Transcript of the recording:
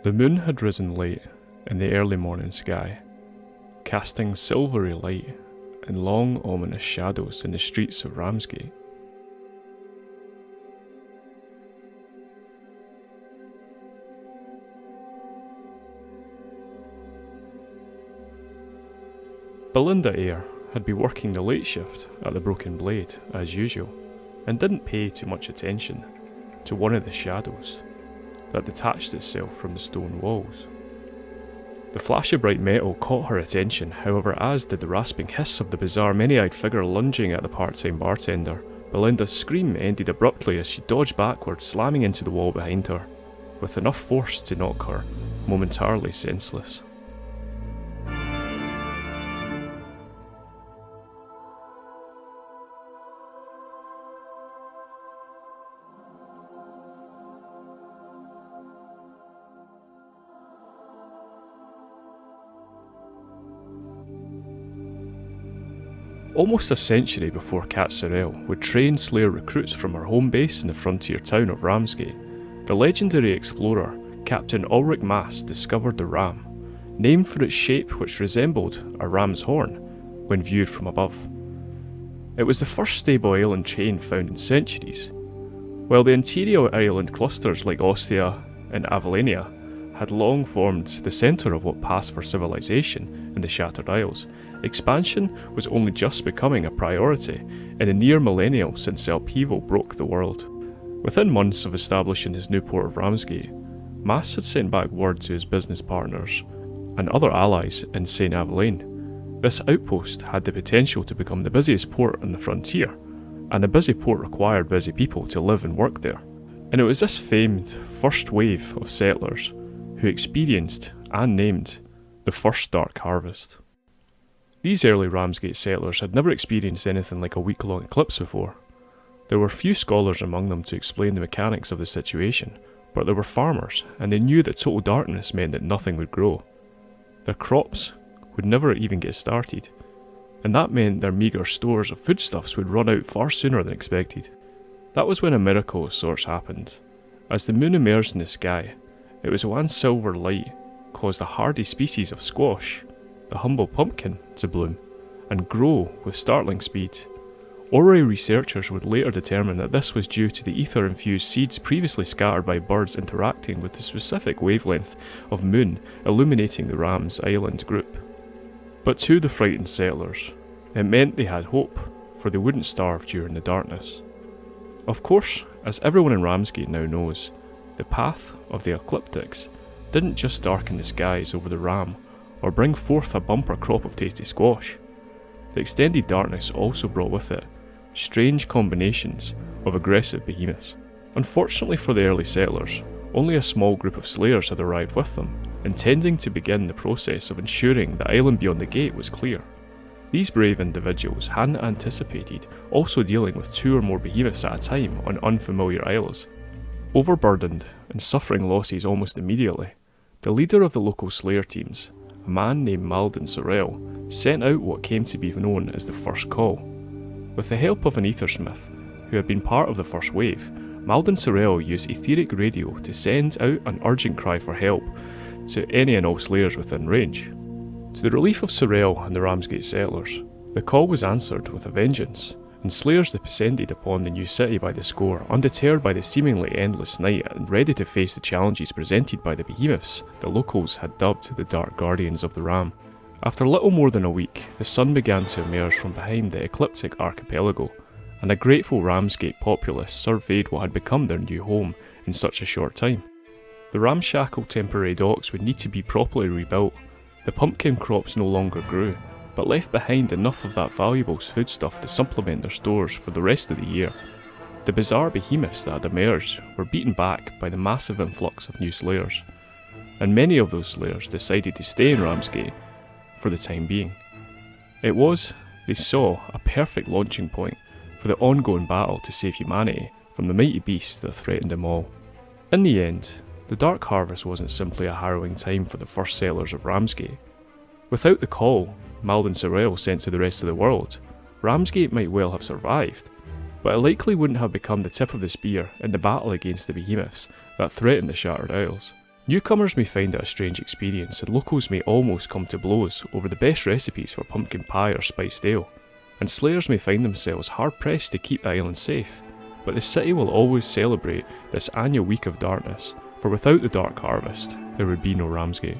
The moon had risen late in the early morning sky, casting silvery light and long ominous shadows in the streets of Ramsgate. Belinda Eyre had been working the late shift at the Broken Blade as usual, and didn't pay too much attention to one of the shadows that detached itself from the stone walls. The flash of bright metal caught her attention, however, as did the rasping hiss of the bizarre many-eyed figure lunging at the part-time bartender. Belinda's scream ended abruptly as she dodged backwards, slamming into the wall behind her, with enough force to knock her momentarily senseless. Almost a century before Kat Sorrell would train Slayer recruits from her home base in the frontier town of Ramsgate, the legendary explorer Captain Ulrich Mast discovered the ram, named for its shape which resembled a ram's horn when viewed from above. It was the first stable island chain found in centuries. While the interior island clusters like Ostia and Avellania had long formed the centre of what passed for civilization in the Shattered Isles, expansion was only just becoming a priority in the near millennial since the upheaval broke the world. Within months of establishing his new port of Ramsgate, Mast had sent back word to his business partners and other allies in St. Avelaine. This outpost had the potential to become the busiest port on the frontier, and a busy port required busy people to live and work there. And it was this famed first wave of settlers who experienced and named the first dark harvest. These early Ramsgate settlers had never experienced anything like a week-long eclipse before. There were few scholars among them to explain the mechanics of the situation, but there were farmers, and they knew that total darkness meant that nothing would grow. Their crops would never even get started, and that meant their meagre stores of foodstuffs would run out far sooner than expected. That was when a miracle of sorts happened. As the moon emerged in the sky, it was one silver light caused a hardy species of squash, the humble pumpkin, to bloom and grow with startling speed. Orrery researchers would later determine that this was due to the ether-infused seeds previously scattered by birds interacting with the specific wavelength of moon illuminating the Ram's Island group. But to the frightened settlers, it meant they had hope, for they wouldn't starve during the darkness. Of course, as everyone in Ramsgate now knows, the path of the ecliptics didn't just darken the skies over the Ram or bring forth a bumper crop of tasty squash. The extended darkness also brought with it strange combinations of aggressive behemoths. Unfortunately for the early settlers, only a small group of slayers had arrived with them, intending to begin the process of ensuring the island beyond the gate was clear. These brave individuals hadn't anticipated also dealing with 2 or more behemoths at a time on unfamiliar isles. Overburdened and suffering losses almost immediately, the leader of the local slayer teams, a man named Malden Sorrell, sent out what came to be known as the First Call. With the help of an aethersmith, who had been part of the first wave, Malden Sorrell used etheric radio to send out an urgent cry for help to any and all slayers within range. To the relief of Sorrell and the Ramsgate settlers, the call was answered with a vengeance, and slayers descended upon the new city by the score, undeterred by the seemingly endless night and ready to face the challenges presented by the behemoths the locals had dubbed the Dark Guardians of the Ram. After little more than a week, the sun began to emerge from behind the ecliptic archipelago, and a grateful Ramsgate populace surveyed what had become their new home in such a short time. The ramshackle temporary docks would need to be properly rebuilt. The pumpkin crops no longer grew, but left behind enough of that valuable foodstuff to supplement their stores for the rest of the year. The bizarre behemoths that had emerged were beaten back by the massive influx of new slayers, and many of those slayers decided to stay in Ramsgate for the time being. It was, they saw, a perfect launching point for the ongoing battle to save humanity from the mighty beasts that threatened them all. In the end, the Dark Harvest wasn't simply a harrowing time for the first settlers of Ramsgate. Without the call Malden Sorrell sent to the rest of the world, Ramsgate might well have survived, but it likely wouldn't have become the tip of the spear in the battle against the behemoths that threatened the Shattered Isles. Newcomers may find it a strange experience, and locals may almost come to blows over the best recipes for pumpkin pie or spiced ale, and slayers may find themselves hard-pressed to keep the island safe. But the city will always celebrate this annual week of darkness, for without the dark harvest, there would be no Ramsgate.